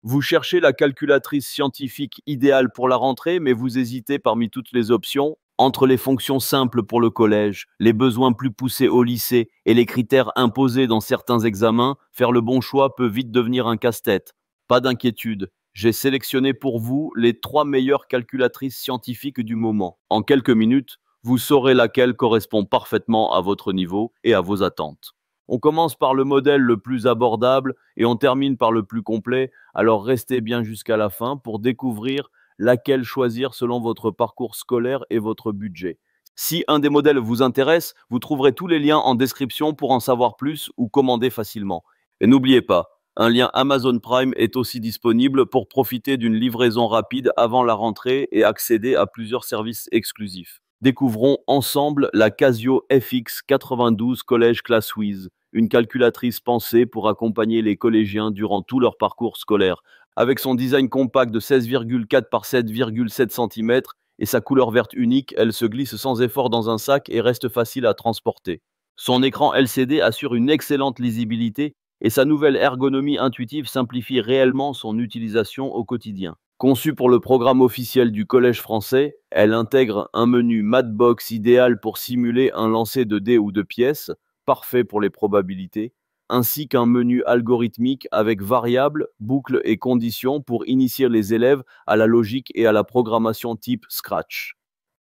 Vous cherchez la calculatrice scientifique idéale pour la rentrée, mais vous hésitez parmi toutes les options, entre les fonctions simples pour le collège, les besoins plus poussés au lycée et les critères imposés dans certains examens, faire le bon choix peut vite devenir un casse-tête. Pas d'inquiétude, j'ai sélectionné pour vous les 3 meilleures calculatrices scientifiques du moment. En quelques minutes, vous saurez laquelle correspond parfaitement à votre niveau et à vos attentes. On commence par le modèle le plus abordable et on termine par le plus complet, alors restez bien jusqu'à la fin pour découvrir laquelle choisir selon votre parcours scolaire et votre budget. Si un des modèles vous intéresse, vous trouverez tous les liens en description pour en savoir plus ou commander facilement. Et n'oubliez pas, un lien Amazon Prime est aussi disponible pour profiter d'une livraison rapide avant la rentrée et accéder à plusieurs services exclusifs. Découvrons ensemble la Casio FX92 College ClassWiz, une calculatrice pensée pour accompagner les collégiens durant tout leur parcours scolaire. Avec son design compact de 16,4 par 7,7 cm et sa couleur verte unique, elle se glisse sans effort dans un sac et reste facile à transporter. Son écran LCD assure une excellente lisibilité et sa nouvelle ergonomie intuitive simplifie réellement son utilisation au quotidien. Conçue pour le programme officiel du Collège français, elle intègre un menu Matbox idéal pour simuler un lancer de dés ou de pièces, parfait pour les probabilités, ainsi qu'un menu algorithmique avec variables, boucles et conditions pour initier les élèves à la logique et à la programmation type Scratch.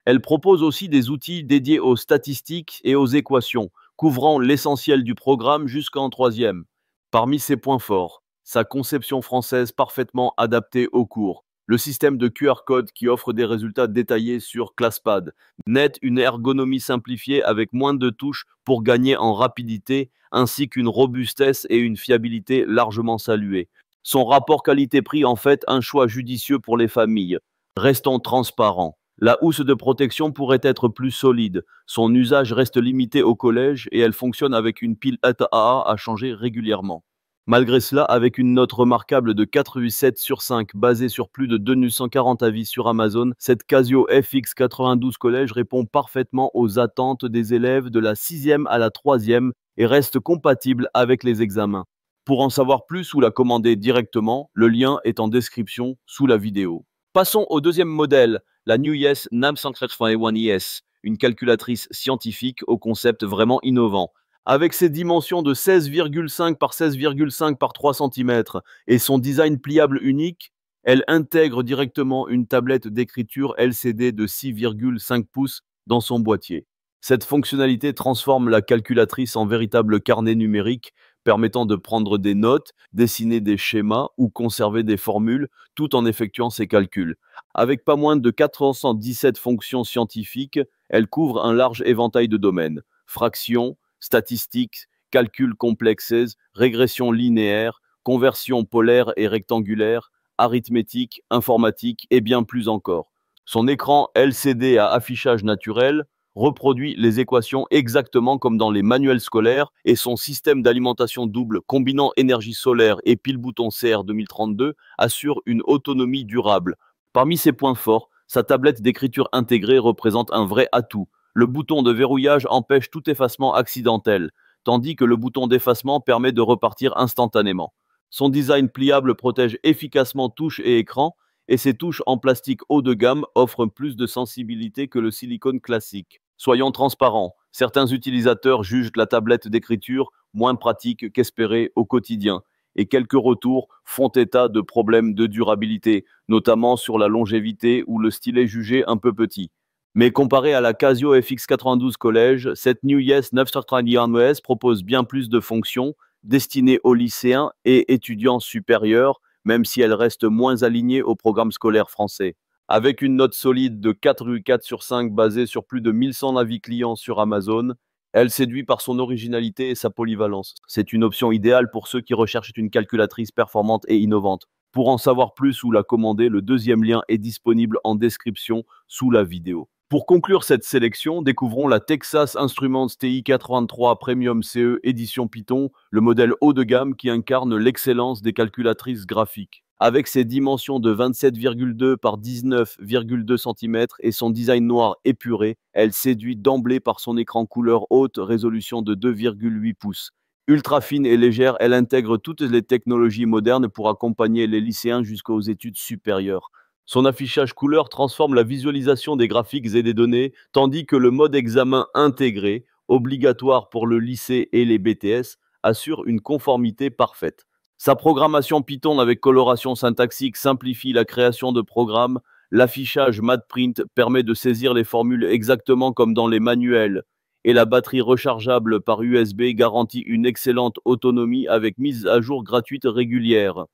Elle propose aussi des outils dédiés aux statistiques et aux équations, couvrant l'essentiel du programme jusqu'en troisième. Parmi ses points forts, sa conception française parfaitement adaptée au cours, le système de QR code qui offre des résultats détaillés sur ClassPad, net une ergonomie simplifiée avec moins de touches pour gagner en rapidité, ainsi qu'une robustesse et une fiabilité largement saluées. Son rapport qualité-prix en fait un choix judicieux pour les familles. Restons transparents. La housse de protection pourrait être plus solide. Son usage reste limité au collège et elle fonctionne avec une pile AAA à changer régulièrement. Malgré cela, avec une note remarquable de 4,7 sur 5 basée sur plus de 240 avis sur Amazon, cette Casio FX92 Collège répond parfaitement aux attentes des élèves de la 6e à la 3e et reste compatible avec les examens. Pour en savoir plus ou la commander directement, le lien est en description sous la vidéo. Passons au deuxième modèle, la NUYES NAM531ES, une calculatrice scientifique au concept vraiment innovant. Avec ses dimensions de 16,5 par 16,5 par 3 cm et son design pliable unique, elle intègre directement une tablette d'écriture LCD de 6,5 pouces dans son boîtier. Cette fonctionnalité transforme la calculatrice en véritable carnet numérique, permettant de prendre des notes, dessiner des schémas ou conserver des formules, tout en effectuant ses calculs. Avec pas moins de 417 fonctions scientifiques, elle couvre un large éventail de domaines. Fractions, statistiques, calculs complexes, régression linéaire, conversion polaire et rectangulaire, arithmétique, informatique et bien plus encore. Son écran LCD à affichage naturel reproduit les équations exactement comme dans les manuels scolaires et son système d'alimentation double combinant énergie solaire et pile-bouton CR 2032 assure une autonomie durable. Parmi ses points forts, sa tablette d'écriture intégrée représente un vrai atout. Le bouton de verrouillage empêche tout effacement accidentel, tandis que le bouton d'effacement permet de repartir instantanément. Son design pliable protège efficacement touches et écran, et ses touches en plastique haut de gamme offrent plus de sensibilité que le silicone classique. Soyons transparents, certains utilisateurs jugent la tablette d'écriture moins pratique qu'espéré au quotidien, et quelques retours font état de problèmes de durabilité, notamment sur la longévité ou le stylet jugé un peu petit. Mais comparé à la Casio FX92 Collège, cette NUYES 931ES propose bien plus de fonctions destinées aux lycéens et étudiants supérieurs, même si elle reste moins alignée au programme scolaire français. Avec une note solide de 4,4 sur 5 basée sur plus de 1100 avis clients sur Amazon, elle séduit par son originalité et sa polyvalence. C'est une option idéale pour ceux qui recherchent une calculatrice performante et innovante. Pour en savoir plus ou la commander, le deuxième lien est disponible en description sous la vidéo. Pour conclure cette sélection, découvrons la Texas Instruments TI-83 Premium CE édition Python, le modèle haut de gamme qui incarne l'excellence des calculatrices graphiques. Avec ses dimensions de 27,2 par 19,2 cm et son design noir épuré, elle séduit d'emblée par son écran couleur haute résolution de 2,8 pouces. Ultra fine et légère, elle intègre toutes les technologies modernes pour accompagner les lycéens jusqu'aux études supérieures. Son affichage couleur transforme la visualisation des graphiques et des données, tandis que le mode examen intégré, obligatoire pour le lycée et les BTS, assure une conformité parfaite. Sa programmation Python avec coloration syntaxique simplifie la création de programmes. L'affichage Matprint permet de saisir les formules exactement comme dans les manuels et la batterie rechargeable par USB garantit une excellente autonomie avec mise à jour gratuite régulière.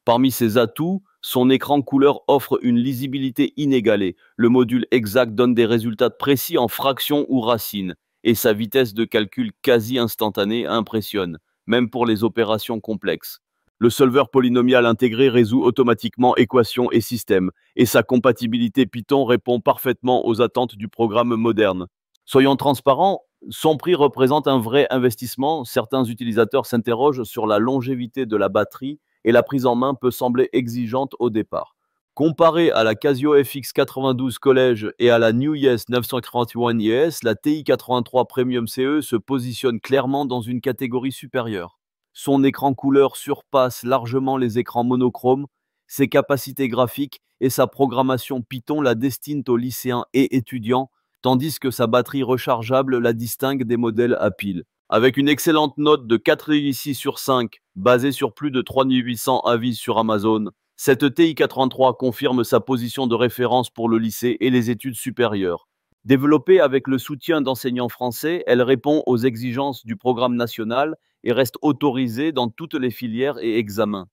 Parmi ses atouts, son écran couleur offre une lisibilité inégalée. Le module exact donne des résultats précis en fractions ou racines, et sa vitesse de calcul quasi instantanée impressionne, même pour les opérations complexes. Le solveur polynomial intégré résout automatiquement équations et systèmes, et sa compatibilité Python répond parfaitement aux attentes du programme moderne. Soyons transparents, son prix représente un vrai investissement. Certains utilisateurs s'interrogent sur la longévité de la batterie et la prise en main peut sembler exigeante au départ. Comparé à la Casio FX 92 College et à la New Yes 931 ES, la TI 83 Premium CE se positionne clairement dans une catégorie supérieure. Son écran couleur surpasse largement les écrans monochromes, ses capacités graphiques et sa programmation Python la destinent aux lycéens et étudiants, tandis que sa batterie rechargeable la distingue des modèles à pile. Avec une excellente note de 4,6 sur 5, basée sur plus de 3800 avis sur Amazon, cette TI 83 confirme sa position de référence pour le lycée et les études supérieures. Développée avec le soutien d'enseignants français, elle répond aux exigences du programme national et reste autorisée dans toutes les filières et examens.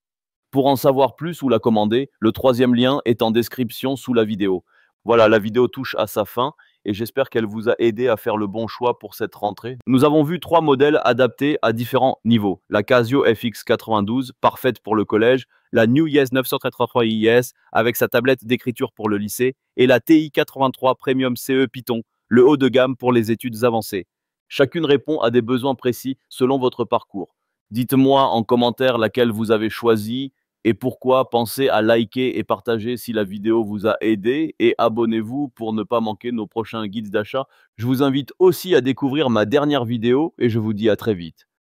Pour en savoir plus ou la commander, le troisième lien est en description sous la vidéo. Voilà, la vidéo touche à sa fin et j'espère qu'elle vous a aidé à faire le bon choix pour cette rentrée. Nous avons vu 3 modèles adaptés à différents niveaux. La Casio FX 92, parfaite pour le collège, la New Yes 983 IS avec sa tablette d'écriture pour le lycée et la TI 83 Premium CE Python, le haut de gamme pour les études avancées. Chacune répond à des besoins précis selon votre parcours. Dites-moi en commentaire laquelle vous avez choisi et pourquoi. Pensez à liker et partager si la vidéo vous a aidé et abonnez-vous pour ne pas manquer nos prochains guides d'achat. Je vous invite aussi à découvrir ma dernière vidéo et je vous dis à très vite.